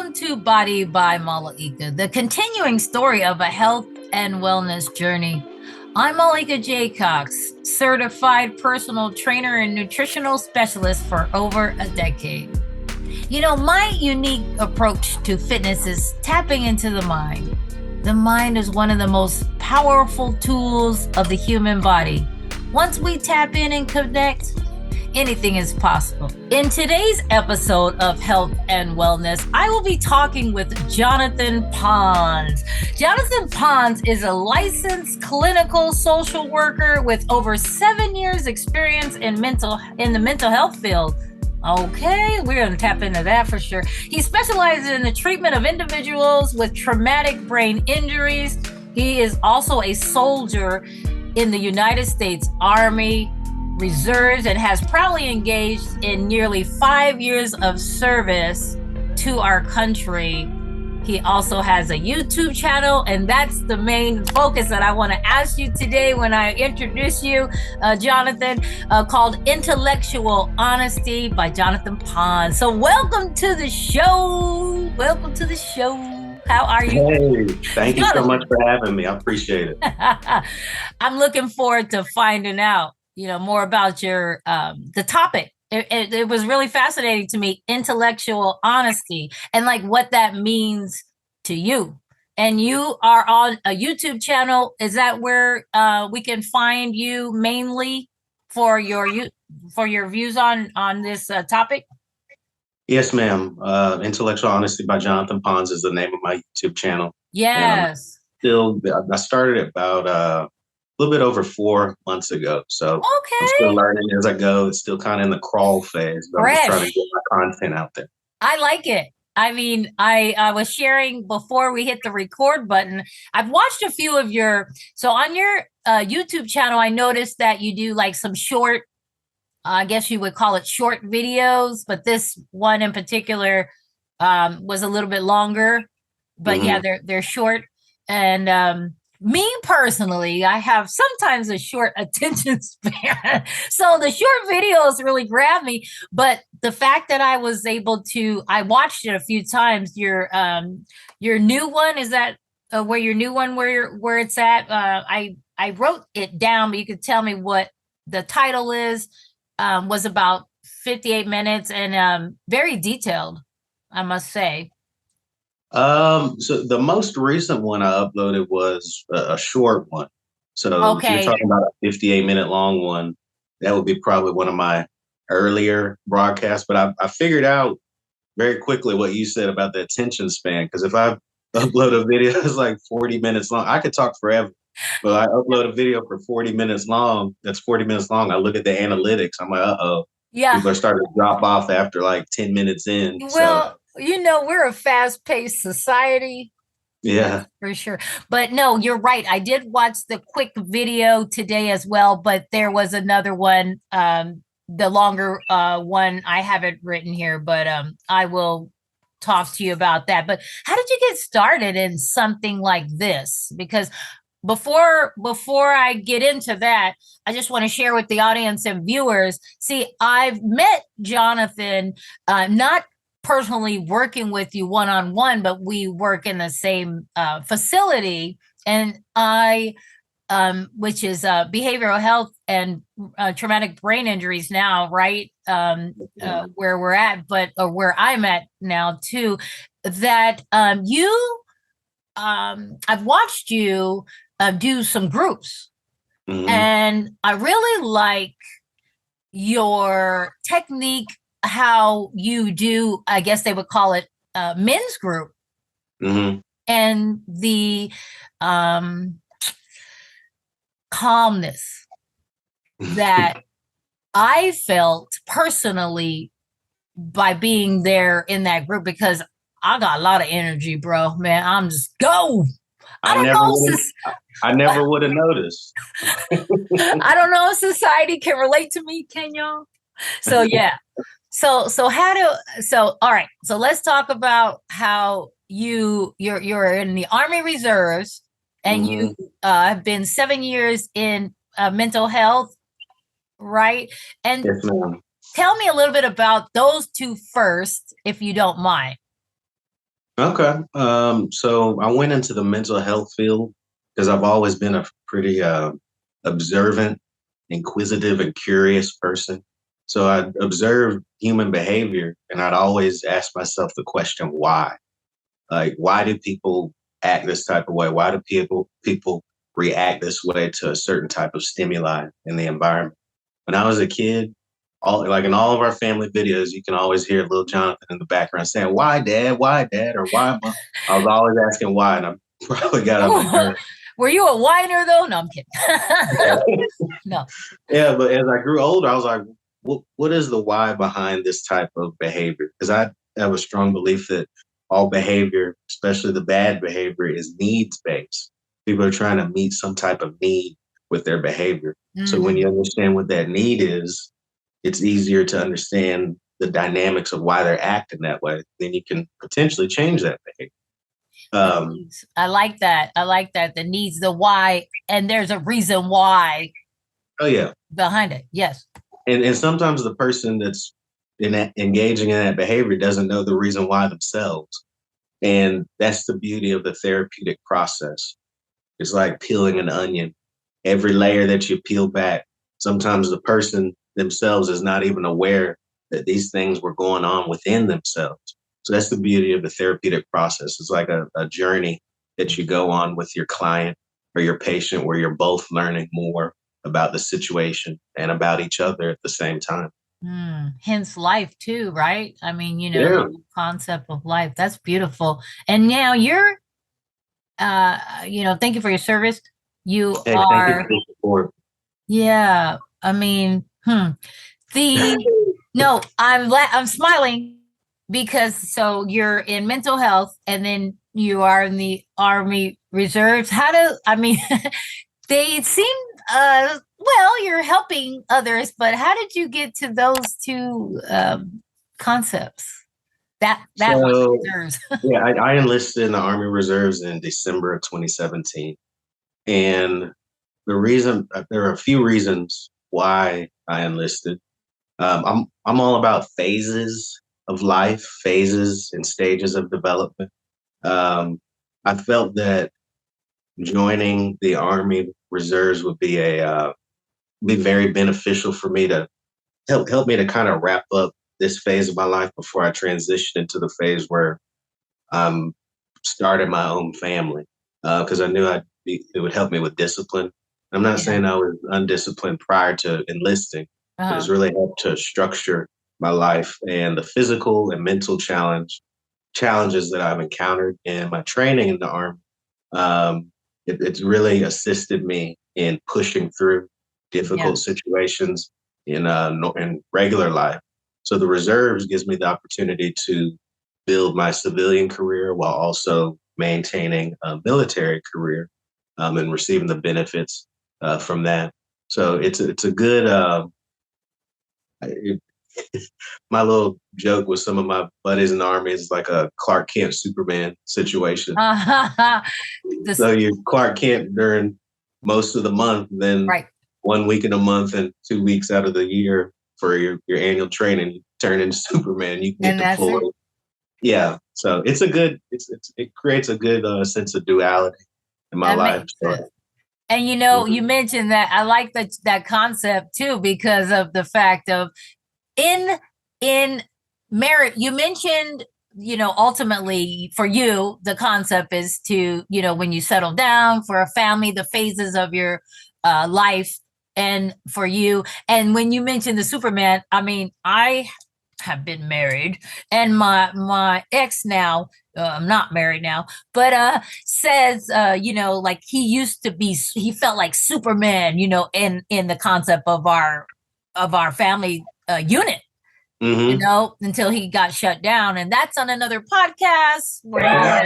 Welcome to Body by Malaika, the continuing story of a health and wellness journey. I'm Malaika J. Cox, certified personal trainer and nutritional specialist for over a decade. You know, my unique approach to fitness is tapping into the mind. The mind is one of the most powerful tools of the human body. Once we tap in and connect, anything is possible. In today's episode of Health and Wellness, I will be talking with Jonathan Pons. Jonathan Pons is a licensed clinical social worker with over 7 years experience in the mental health field. Okay, we're going to tap into that for sure. He specializes in the treatment of individuals with traumatic brain injuries. He is also a soldier in the United States Army Reserves and has proudly engaged in nearly 5 years of service to our country. He also has a YouTube channel, and that's the main focus that I want to ask you today when I introduce you, Jonathan, called Intellectual Honesty by Jonathan Pons. So welcome to the show. Welcome to the show. How are you? Hey, thank you so much for having me. I appreciate it. I'm looking forward to finding out more about your the topic. It was really fascinating to me, intellectual honesty, and like what that means to you. And you are on a YouTube channel. Is that where we can find you mainly for your views on this topic? Yes, ma'am. Intellectual Honesty by Jonathan Pons is the name of my YouTube channel. Yes. I started it about a little bit over 4 months ago. So okay. I'm still learning as I go. It's still kind of in the crawl phase, but I'm just trying to get my content out there. I like it. I mean, I was sharing before we hit the record button. I've watched a few of so on your YouTube channel, I noticed that you do like some short, I guess you would call it short videos, but this one in particular was a little bit longer, but yeah, they're short. And me personally, I have sometimes a short attention span. So the short videos really grab me. But the fact that I was able to, I watched it a few times. Your new one, is that where your new one, where it's at? I wrote it down, but you could tell me what the title is. Was about 58 minutes and very detailed, I must say. So the most recent one I uploaded was a short one. So if you're talking about a 58-minute long one, that would be probably one of my earlier broadcasts. But I figured out very quickly what you said about the attention span, because if I upload a video that's like 40 minutes long, I could talk forever. But I upload a video for 40 minutes long, that's 40 minutes long. I look at the analytics. I'm like, uh-oh. Yeah. People are starting to drop off after like 10 minutes in. Well, we're a fast-paced society. Yeah, for sure. But no, you're right. I did watch the quick video today as well, but there was another one, the longer one. I have it written here, but I will talk to you about that. But how did you get started in something like this? Because before I get into that, I just want to share with the audience and viewers. See, I've met Jonathan, not personally working with you one-on-one, but we work in the same facility, and I which is behavioral health and traumatic brain injuries now, right? Where we're at, or where I'm at now too, that I've watched you do some groups, and I really like your technique, how you do, I guess they would call it men's group, and the calmness that I felt personally by being there in that group, because I got a lot of energy, bro, man. I'm just go. I never would have noticed. I don't know if society can relate to me, can y'all? So yeah. So all right. So let's talk about how you're in the Army Reserves, and you have been 7 years in mental health, right? And yes, ma'am. Tell me a little bit about those two first, if you don't mind. Okay. So I went into the mental health field because I've always been a pretty observant, inquisitive, and curious person. So I observed human behavior, and I'd always ask myself the question, why? Like, why do people act this type of way? Why do people react this way to a certain type of stimuli in the environment? When I was a kid, all like in all of our family videos, you can always hear little Jonathan in the background saying, "Why, Dad? Why, Dad?" or "Why, Mom?" I was always asking why, and I probably got on his nerves. Were you a whiner though? No, I'm kidding. No. Yeah, but as I grew older, I was like, what is the why behind this type of behavior? Because I have a strong belief that all behavior, especially the bad behavior, is needs based. People are trying to meet some type of need with their behavior. So when Mm-hmm. you understand what that need is, it's easier to understand the dynamics of why they're acting that way. Then you can potentially change that behavior. The Um, needs. I like that. I like that. The needs, the why, and there's a reason why oh yeah, behind it. Yes. and sometimes the person that's engaging in that behavior doesn't know the reason why themselves, and that's the beauty of the therapeutic process. It's like peeling an onion. Every layer that you peel back, sometimes the person themselves is not even aware that these things were going on within themselves. So that's the beauty of the therapeutic process. It's like a journey that you go on with your client or your patient where you're both learning more about the situation and about each other at the same time. Hence life too, right? I mean, Yeah. the concept of life. That's beautiful. And now you're thank you for your service. You Hey, thank you for are, the support. yeah. I mean, the no, I'm smiling because so you're in mental health and then you are in the Army Reserves. How do I mean they seem well, you're helping others, but how did you get to those two concepts? That one So, reserves. yeah, I enlisted in the Army Reserves in December of 2017. And there are a few reasons why I enlisted. I'm all about phases of life, phases and stages of development. Um, I felt that joining the Army Reserves would be very beneficial for me to help me to kind of wrap up this phase of my life before I transition into the phase where I'm starting my own family. Because I knew it would help me with discipline. I'm not Yeah. saying I was undisciplined prior to enlisting, but it's Uh-huh. really helped to structure my life and the physical and mental challenges that I've encountered in my training in the Army. Um, it's really assisted me in pushing through Yeah. difficult situations in regular life. So the reserves gives me the opportunity to build my civilian career while also maintaining a military career and receiving the benefits from that. So it's a good it, my little joke with some of my buddies in the army is like a Clark Kent Superman situation. This So you Clark Kent during most of the month, then right. 1 week in a month and 2 weeks out of the year for your annual training, you turn into Superman. You can get And that's deployed. it. Yeah, so it's a good it creates a good sense of duality in my That life. makes So, sense. And you mhm. mentioned that I like that concept too because of the fact of in in merit you mentioned ultimately for you the concept is to when you settle down for a family the phases of your life and for you and when you mentioned the Superman I mean I have been married and my ex now I'm not married now but says like he used to be he felt like Superman in the concept of our family unit Mhm. until he got shut down. And that's on another podcast where he had,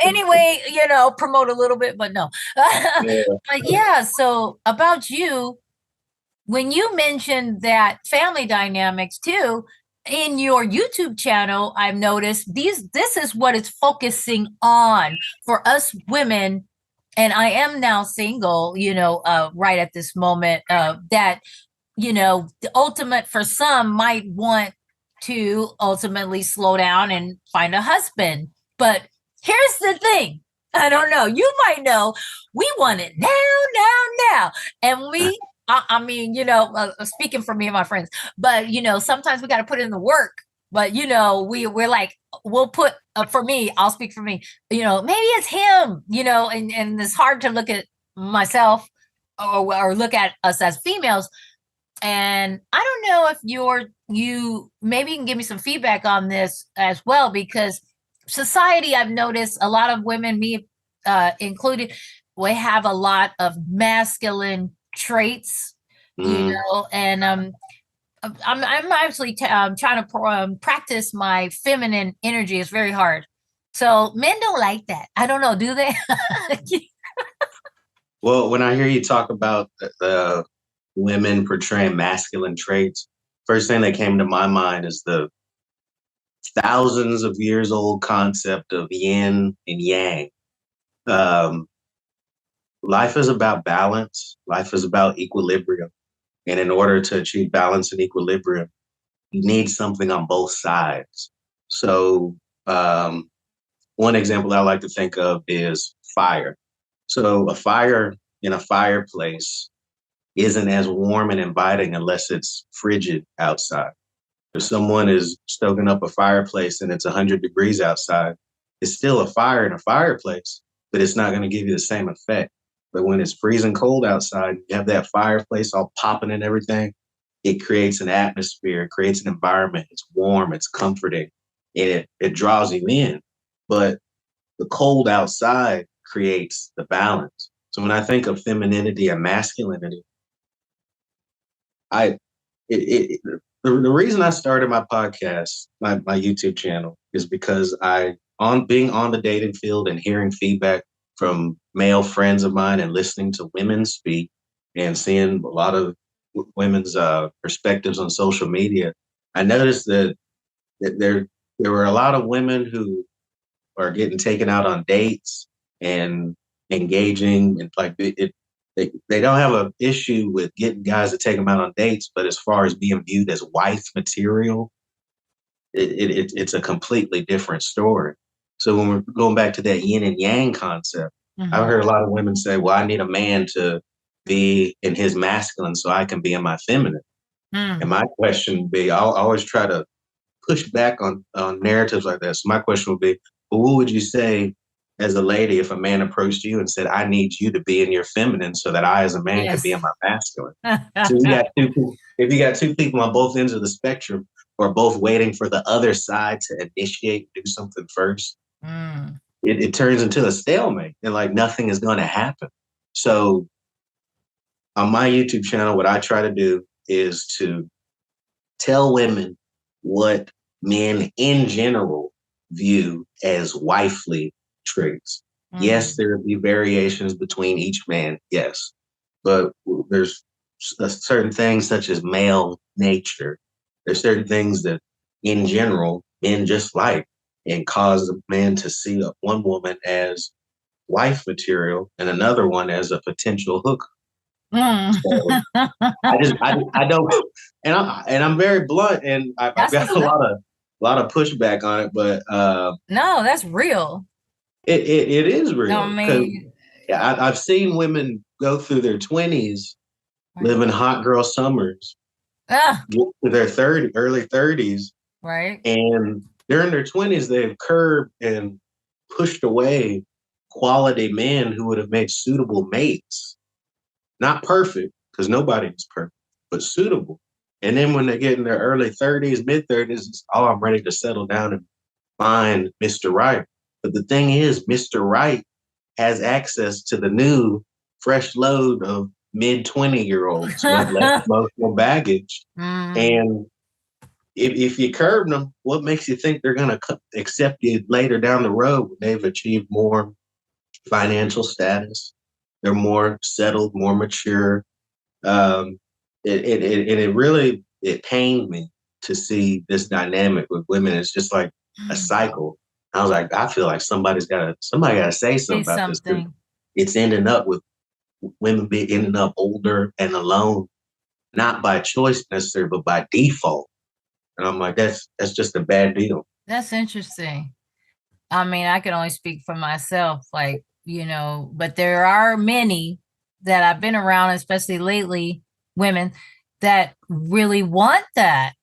anyway, promote a little bit, but no. Yeah. But yeah, so about you, when you mentioned that family dynamics too, in your YouTube channel, I've noticed this is what it's focusing on for us women. And I am now single, right at this moment, that the ultimate for some might want to ultimately slow down and find a husband. But here's the thing. I don't know. You might know. We want it now, now, now. And I mean, speaking for me and my friends, but, sometimes we got to put in the work. But, we're like, we'll put, for me, I'll speak for me, maybe it's him, and it's hard to look at myself or look at us as females. And I don't know if you maybe you can give me some feedback on this as well, because society, I've noticed a lot of women, me included, we have a lot of masculine traits, and I'm actually trying to practice my feminine energy. It's very hard. So men don't like that. I don't know. Do they? Well, when I hear you talk about the women portraying masculine traits, first thing that came to my mind is the thousands of years old concept of yin and yang. Um, Life is about balance. Life is about equilibrium. And in order to achieve balance and equilibrium, you need something on both sides. So, one example I like to think of is fire. So, a fire in a fireplace isn't as warm and inviting unless it's frigid outside. If someone is stoking up a fireplace and it's 100 degrees outside, it's still a fire in a fireplace, but it's not going to give you the same effect. But when it's freezing cold outside, you have that fireplace all popping and everything, it creates an atmosphere, it creates an environment. It's warm, it's comforting, and it draws you in. But the cold outside creates the balance. So when I think of femininity and masculinity, I the reason I started my podcast, my YouTube channel, is because on being on the dating field and hearing feedback from male friends of mine and listening to women speak and seeing a lot of women's perspectives on social media, I noticed that there were a lot of women who are getting taken out on dates and engaging, and like they don't have an issue with getting guys to take them out on dates, but as far as being viewed as wife material, it's a completely different story. So when we're going back to that yin and yang concept, I've heard a lot of women say, well, I need a man to be in his masculine so I can be in my feminine. And my question would be, I'll always try to push back on narratives like that. So my question would be, well, what would you say as a lady if a man approached you and said, I need you to be in your feminine so that I as a man could be in my masculine? So if you got two people on both ends of the spectrum who are both waiting for the other side to initiate, do something first, it turns into a stalemate and like nothing is going to happen. So on my YouTube channel, what I try to do is to tell women what men in general view as wifely traits. Yes, there will be variations between each man, yes. But there's certain things such as male nature. There's certain things that in general men just like and cause a man to see one woman as wife material and another one as a potential hooker. So I don't, and I'm very blunt, and I've got a lot of pushback on it, but no, that's real. It is real. I mean, I've seen women go through their 20s, living hot girl summers, get to their early 30s, right, and during their 20s they've curbed and pushed away quality men who would have made suitable mates. Not perfect, because nobody is perfect, but suitable. And then when they get in their early 30s, mid 30s, it's, oh, I'm ready to settle down and find Mr. Right. But the thing is, Mr. Right has access to the new, fresh load of mid 20-year-olds with less emotional baggage. And if you curb them, what makes you think they're going to accept you later down the road when they've achieved more financial status? They're more settled, more mature. It really pained me to see this dynamic with women. It's just like a cycle. I was like, I feel like somebody got to say something about this. It's ending up with women ending up older and alone, not by choice necessarily, but by default. And I'm like, that's just a bad deal. That's interesting. I mean, I can only speak for myself, like, but there are many that I've been around, especially lately, women that really want that,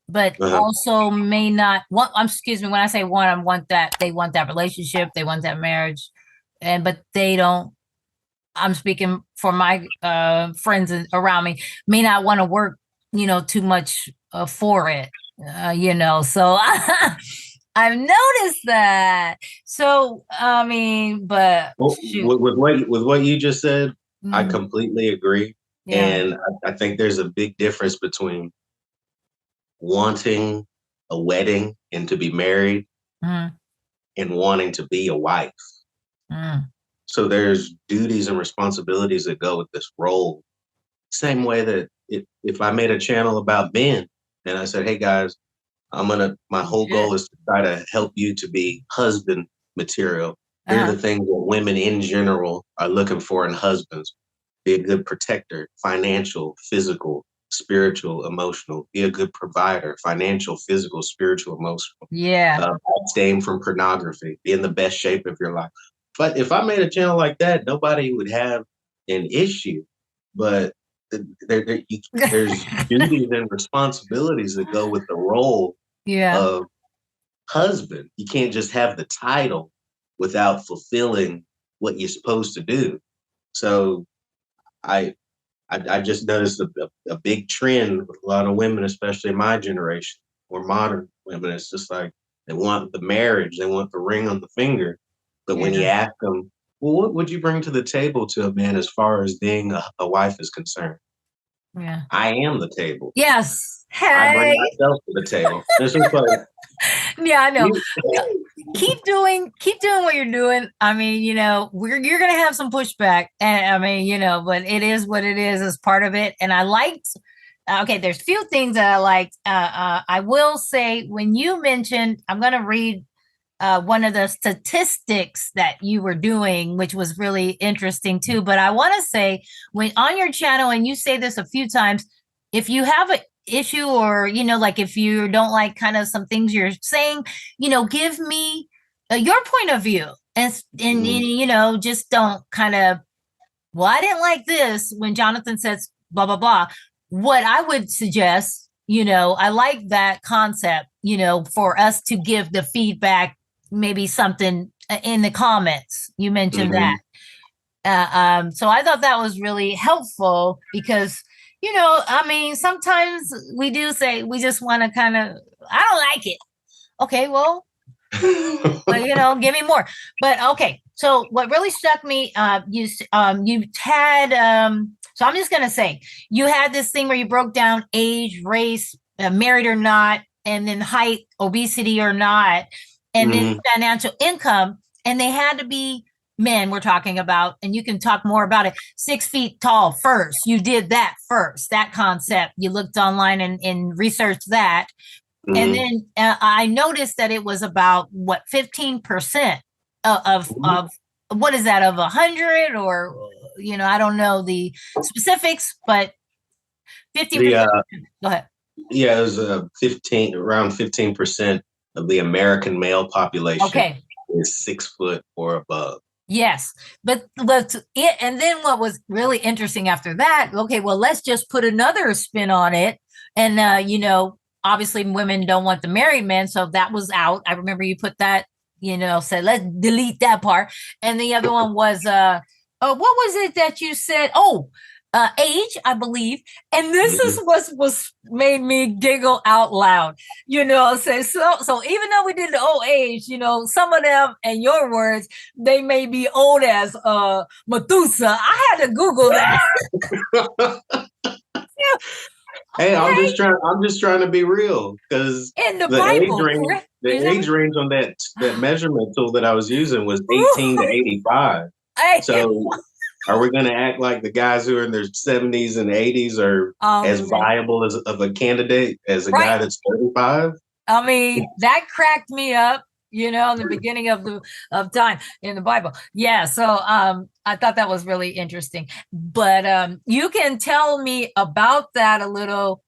but Uh-huh. also may not want, excuse me, when I say want, I want that, they want that relationship, they want that marriage, but they don't, I'm speaking for my friends around me, may not want to work, too much for it, so I've noticed that. So, I mean, but Well, shoot. with what you just said, I Mhm. completely agree, Yeah. and I think there's a big difference between wanting a wedding and to be married Mm, and wanting to be a wife. mm, So there's duties and responsibilities that go with this role. Same way that if I made a channel about men and I said, hey guys, my you whole should. goal is to try to help you to be husband material. Here are Uh-huh. the things that women in general are looking for in husbands. Be a good protector, financial, physical, spiritual, emotional. Be a good provider, financial, physical, spiritual, emotional. Yeah. Abstain from pornography. Be in the best shape of your life. But if I made a channel like that, nobody would have an issue. But there's duties and responsibilities that go with the role Yeah. of husband. You can't just have the title without fulfilling what you're supposed to do. So I I just noticed a big trend with a lot of women, especially in my generation or modern women. It's just like they want the marriage, they want the ring on the finger. But when you Yeah. ask them, well, what would you bring to the table to a man as far as being a wife is concerned? Yeah. I am the table. Yes. I bring Hey. myself to the table. It's just like, Yeah, I know. you, Uh, keep doing what you're doing. I mean, you're gonna have some pushback, and I mean, but it is what it is as part of it. And I liked. Okay, there's few things that I liked. I will say when you mentioned, I'm gonna read one of the statistics that you were doing, which was really interesting too. But I want to say, when on your channel, and you say this a few times, if you have an issue or, like if you don't like kind of some things you're saying, give me your point of view. And Mhm. just don't kind of, well, I didn't like this when Jonathan says blah, blah, blah. What I would suggest, I like that concept, for us to give the feedback, maybe something in the comments. You mentioned that. Mhm. So I thought that was really helpful because, I mean, sometimes we do say we just want to kind of, I don't like it. Okay, well, give me more. But okay, so what really struck me, you had so I'm just gonna say you had this thing where you broke down age, race, married or not, and then height, obesity or not, and then Mhm. financial income, and they had to be men we're talking about, and you can talk more about it. 6 feet tall first. You did that first, that concept. You looked online and researched that. And Mhm. then I noticed that it was about what 15% of what is that, of 100, or I don't know the specifics, but 15%. The Go ahead. Yeah, it was 15 around 15% of the American male population Okay. is 6 foot or above. Yes, but it, and then what was really interesting after that? Okay, well, let's just put another spin on it, and obviously, women don't want the married men, so that was out. I remember you put that, said let's delete that part, and the other one was what was it that you said? Oh, age, I believe, and this is Mhm. what was made me giggle out loud. So even though we did the old age, some of them, in your words, they may be old as Methuselah. I had to Google that. Hey, Okay, I'm just trying to be real because in the Bible, correct? Is the that age what? range on that measurement tool that I was using was 18 to 85. Hey, So are we going to act like the guys who are in their 70s and 80s are as mean, viable as of a candidate as a right. guy that's 35? I mean, that cracked me up, in the beginning of time in the Bible. Yeah, so I thought that was really interesting. But you can tell me about that a little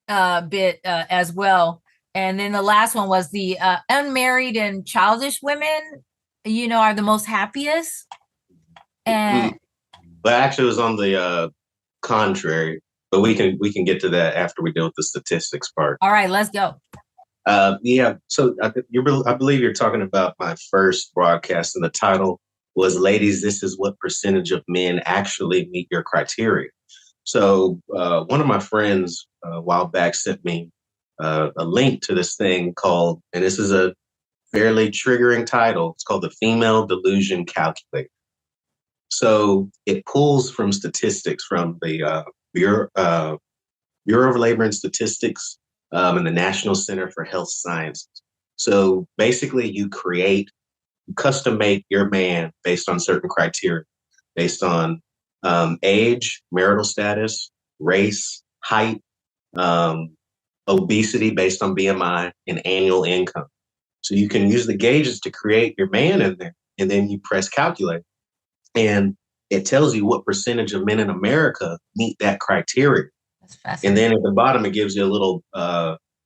bit as well. And then the last one was the unmarried and childish women, are the most happiest. And but actually, it was on the contrary. But we can get to that after we deal with the statistics part. All right, let's go. Yeah. So I believe you're talking about my first broadcast, and the title was "Ladies, this is what percentage of men actually meet your criteria." So one of my friends a while back sent me a link to this thing called, and this is a fairly triggering title. It's called the Female Delusion Calculator. So it pulls from statistics from the Bureau of Labor and Statistics and the National Center for Health Sciences. So basically, you custom make your man based on certain criteria, based on age, marital status, race, height, um, obesity based on BMI, and annual income. So you can use the gauges to create your man in there, and then you press calculate, and it tells you what percentage of men in America meet that criteria. That's fascinating. And then at the bottom, it gives you a little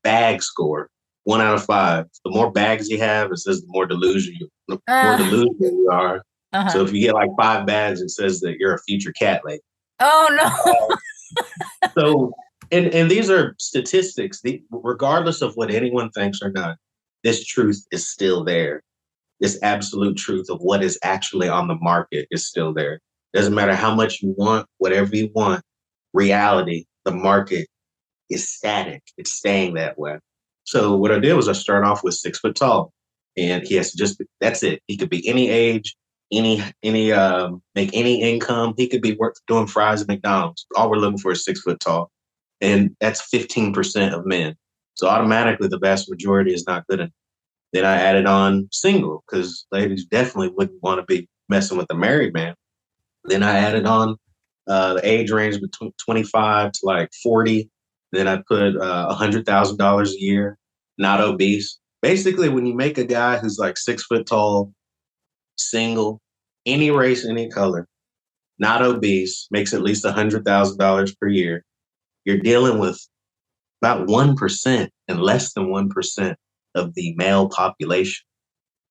bag score, 1 out of 5. The more bags you have, it says the more delusional you are. Uh-huh. So if you get like 5 bags, it says that you're a future cat lady. Oh no. So and these are statistics. Regardless of what anyone thinks or not, this truth is still there. This absolute truth of what is actually on the market is still there. Doesn't matter how much you want, whatever you want, reality, the market is static. It's staying that way. So what I did was I started off with 6 foot tall, and he has to that's it. He could be any age, make any income. He could be doing fries at McDonald's. All we're looking for is 6 foot tall. And that's 15% of men. So automatically the vast majority is not good enough. Then I added on single, because ladies definitely wouldn't want to be messing with a married man. Then I added on the age range between 25 to like 40. Then I put $100,000 a year, not obese. Basically, when you make a guy who's like 6 foot tall, single, any race, any color, not obese, makes at least $100,000 per year, you're dealing with about 1% and less than 1% of the male population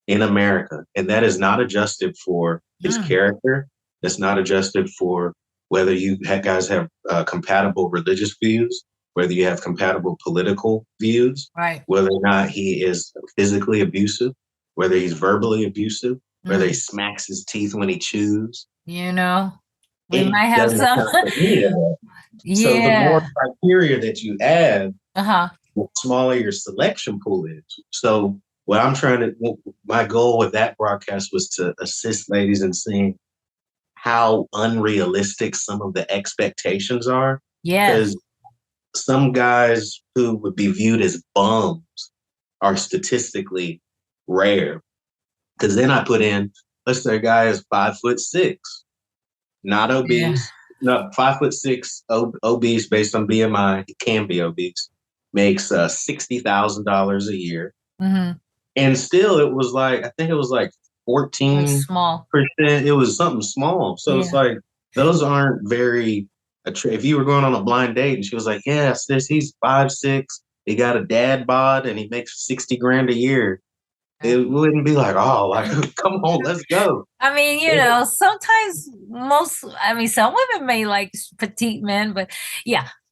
in America. And that is not adjusted for his character. That's not adjusted for whether you guys have compatible religious views, whether you have compatible political views, right, whether or not he is physically abusive, whether he's verbally abusive, whether he smacks his teeth when he chews. We might have some. Yeah. So the more criteria that you add, the smaller your selection pool is. So my goal with that broadcast was to assist ladies in seeing how unrealistic some of the expectations are. Yeah. Because some guys who would be viewed as bums are statistically rare. Because then I put in, let's say a guy is 5'6", not obese. No, 5'6", obese based on BMI. He can be obese. Makes $60,000 a year, and still it was like, I think it was like 14%. It was something small. So it's like those aren't very. If you were going on a blind date and she was like, "Yeah, sis, he's 5'6", he got a dad bod, and he makes $60,000 a year," it wouldn't be like, "Oh, like come on, let's go." I mean, sometimes some women may like petite men, but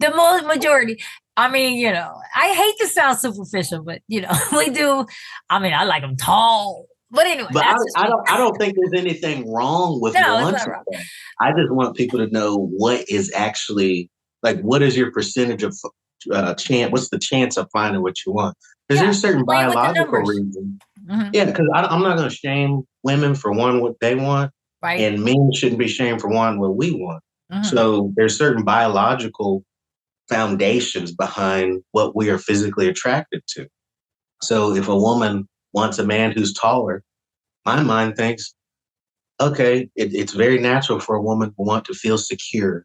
the majority. I mean, I hate to sound superficial, but we do. I mean, I like them tall, but anyway. But I don't think there's anything wrong with wanting that. I just want people to know what is actually like. What is your percentage of chance? What's the chance of finding what you want? Because there's certain biological reasons. Yeah, because I'm not going to shame women for wanting what they want, right? And men shouldn't be shamed for wanting what we want. So there's certain biological foundations behind what we are physically attracted to. So if a woman wants a man who's taller, my mind thinks, okay, it's very natural for a woman to want to feel secure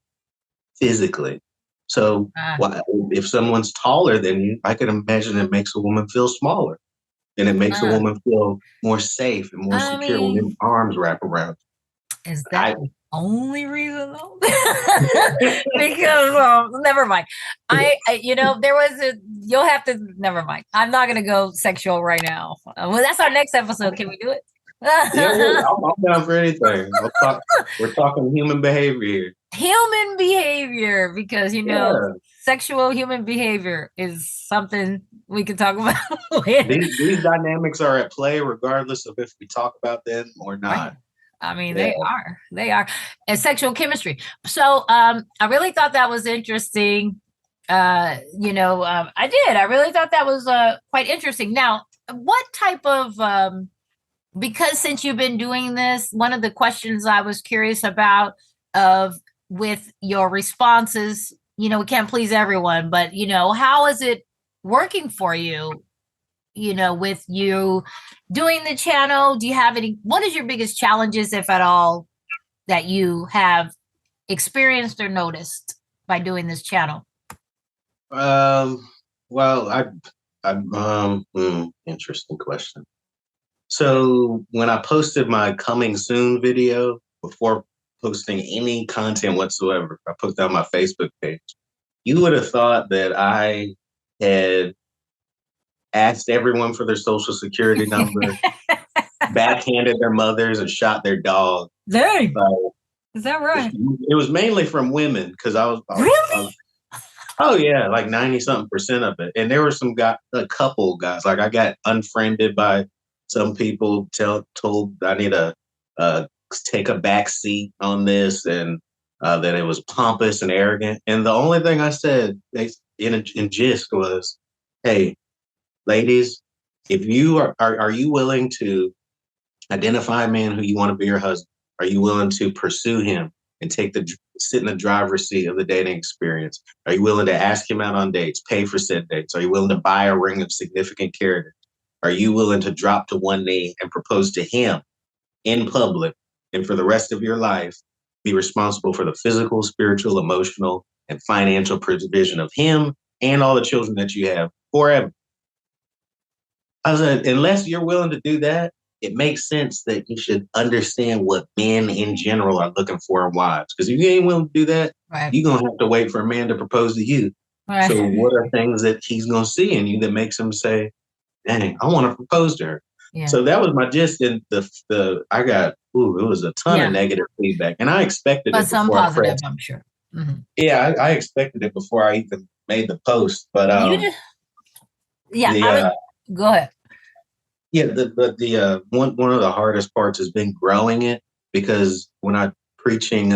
physically. So if someone's taller than you, I can imagine it makes a woman feel smaller. And it makes a woman feel more safe and more secure when her arms wrap around. Is that only reason though, because never mind. There was you'll have to, never mind. I'm not gonna go sexual right now. Well, that's our next episode. Can we do it? Yeah, I'm down for anything. We're talking human behavior here. Human behavior, because Yeah. sexual human behavior is something we can talk about later. These dynamics are at play regardless of if we talk about them or not. Right. I mean, yeah. They are, and sexual chemistry. So I really thought that was interesting. I really thought that was quite interesting. Now, what type of because since you've been doing this, one of the questions I was curious about with your responses, we can't please everyone, but how is it working for you? With you doing the channel, do you have what is your biggest challenges, if at all, that you have experienced or noticed by doing this channel? Well, interesting question. So when I posted my coming soon video, before posting any content whatsoever, I put that on my Facebook page. You would have thought that I had asked everyone for their social security number, backhanded their mothers, and shot their dog. Dang. Is that right? It was mainly from women, because I was really. Oh yeah, like 90-something% of it. And there were a couple guys. Like I got unfriended by some people, told I need to take a back seat on this, and that it was pompous and arrogant. And the only thing I said in gist was, hey, ladies, if you are you willing to identify a man who you want to be your husband? Are you willing to pursue him and sit in the driver's seat of the dating experience? Are you willing to ask him out on dates, pay for said dates? Are you willing to buy a ring of significant character? Are you willing to drop to one knee and propose to him in public, and for the rest of your life be responsible for the physical, spiritual, emotional, and financial provision of him and all the children that you have forever? I said, unless you're willing to do that, it makes sense that you should understand what men in general are looking for in wives. Because if you ain't willing to do that, right, you're going to have to wait for a man to propose to you. Right. So what are things that he's going to see in you that makes him say, dang, I want to propose to her? Yeah. So that was my gist. And I got, it was a ton of negative feedback. And I expected it. Some positive, I'm sure. Mm-hmm. Yeah, I expected it before I even made the post. But go ahead. Yeah, the one of the hardest parts has been growing it, because when I'm preaching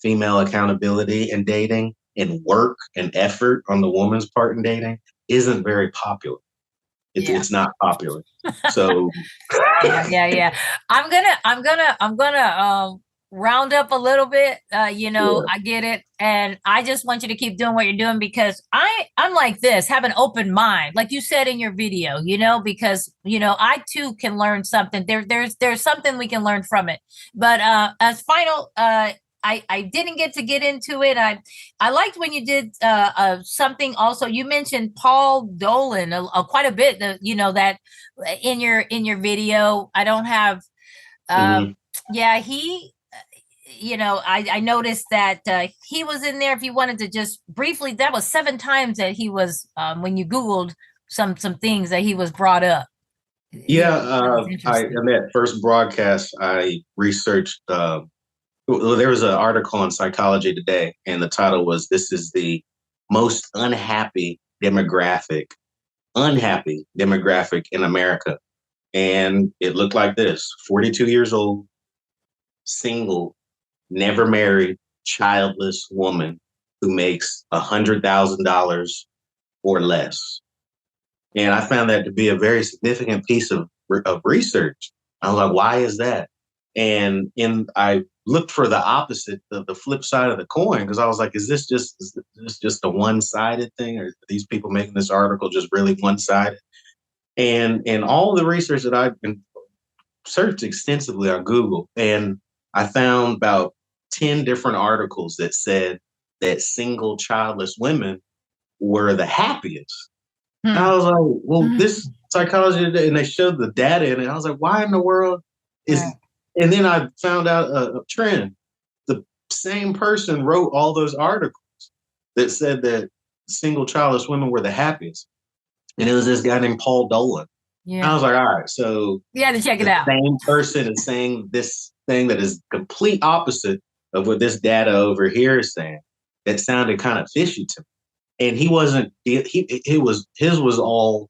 female accountability in dating, and work and effort on the woman's part in dating isn't very popular. It's not popular. So yeah. I'm gonna round up a little bit. I get it, and I just want you to keep doing what you're doing, because I'm like this, have an open mind, like you said in your video, because I too can learn something. There's something we can learn from it. But as final, I didn't get into it. I liked when you did something also. You mentioned Paul Dolan quite a bit. That in your video. I don't have. He. I noticed that he was in there. If you wanted to just briefly, that was 7 times that he was when you Googled some things that he was brought up. Yeah, in that first broadcast, I researched. There was an article in Psychology Today, and the title was, "This is the most unhappy demographic in America." And it looked like this: 42 years old, single, never married, childless woman who makes $100,000 or less. And I found that to be a very significant piece of research. I was like, why is that? And I looked for the opposite, the flip side of the coin, because I was like, is this just a one-sided thing? Or are these people making this article just really one-sided? And all the research that I've been searched extensively on Google, and I found about 10 different articles that said that single childless women were the happiest. And I was like, well, this Psychology Today, and they showed the data in it. I was like, why in the world is, and then I found out a trend. same person wrote all those articles that said that single childless women were the happiest. And it was this guy named Paul Dolan. Yeah. I was like, all right, so you had to check it out. The same person is saying this thing that is complete opposite of what this data over here is saying. That sounded kind of fishy to me. And he wasn't. His was all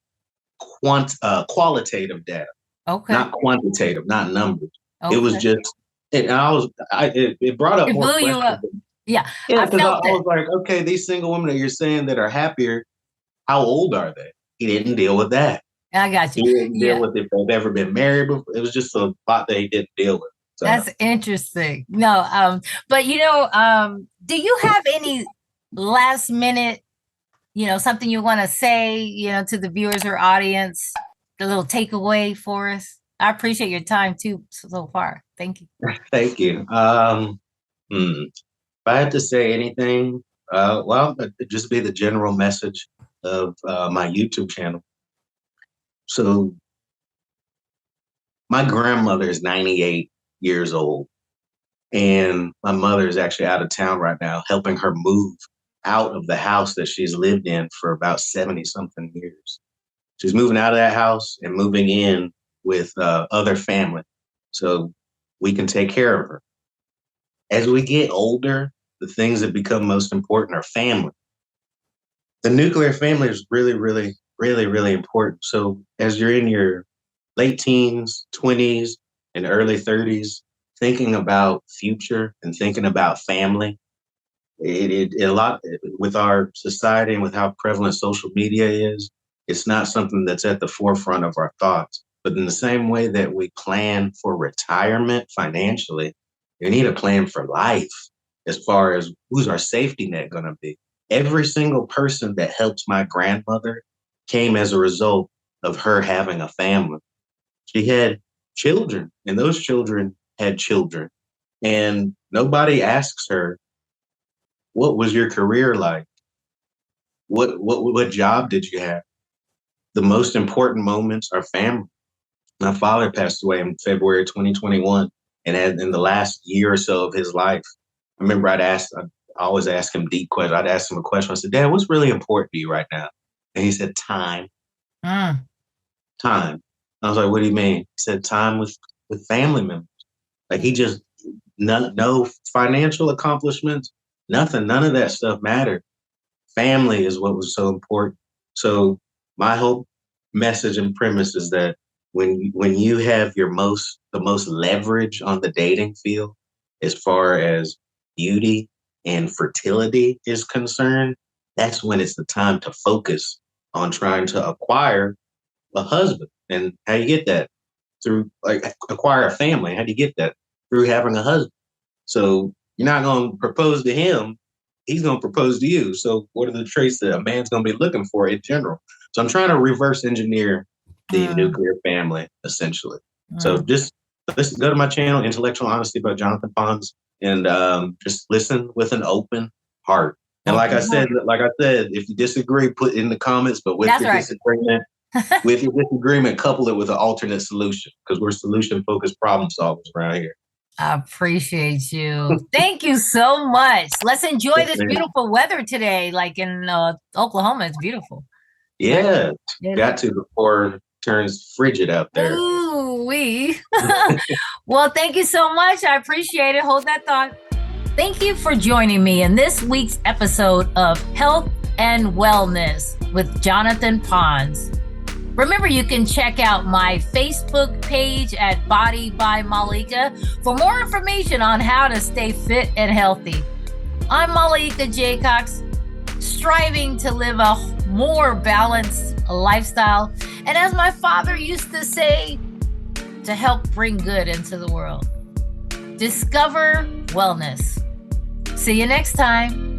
qualitative data, okay, not quantitative, not numbers. Okay. It was just. It brought up more questions. You up. Yeah, because I was like, okay, these single women that you're saying that are happier, how old are they? He didn't deal with that. I got you. He didn't deal with if they've ever been married before. It was just a lot that he didn't deal with. So. That's interesting. No, but do you have any last minute, something you want to say, to the viewers or audience, a little takeaway for us? I appreciate your time too so far. Thank you. Thank you. If I had to say anything, it'd just be the general message of my YouTube channel. So my grandmother is 98 years old, and my mother is actually out of town right now, helping her move out of the house that she's lived in for about 70 something years. She's moving out of that house and moving in with other family so we can take care of her. As we get older, the things that become most important are family. The nuclear family is really, really, really, really important. So as you're in your late teens, 20s, and early 30s, thinking about future and thinking about family, it a lot with our society and with how prevalent social media is, it's not something that's at the forefront of our thoughts. But in the same way that we plan for retirement financially, we need a plan for life as far as who's our safety net going to be. Every single person that helps my grandmother came as a result of her having a family. She had children, and those children had children. And nobody asks her, what was your career like? What job did you have? The most important moments are family. My father passed away in February 2021. And in the last year or so of his life, I remember I always ask him deep questions. I'd ask him a question. I said, Dad, what's really important to you right now? And he said, time. Time. I was like, what do you mean? He said, time with family members. Like he just, no financial accomplishments, nothing. None of that stuff mattered. Family is what was so important. So my whole message and premise is that when you have the most leverage on the dating field, as far as beauty and fertility is concerned, that's when it's the time to focus on trying to acquire a husband. And how you get that? Through acquire a family. How do you get that? Through having a husband. So you're not going to propose to him. He's going to propose to you. So what are the traits that a man's going to be looking for in general? So I'm trying to reverse engineer the nuclear family, essentially. So just go to my channel, Intellectual Honesty by Jonathan Pons, and just listen with an open heart. And like I said, if you disagree, put in the comments, but with your disagreement, couple it with an alternate solution, because we're solution-focused problem solvers around here. I appreciate you. Thank you so much. Let's enjoy this beautiful weather today. Like in Oklahoma, it's beautiful. Yeah, got to before it turns frigid out there. Ooh, Well, thank you so much. I appreciate it. Hold that thought. Thank you for joining me in this week's episode of Health and Wellness with Jonathan Pons. Remember, you can check out my Facebook page at Body by Malaika for more information on how to stay fit and healthy. I'm Malaika J. Cox, striving to live a more balanced lifestyle. And as my father used to say, to help bring good into the world. Discover wellness. See you next time.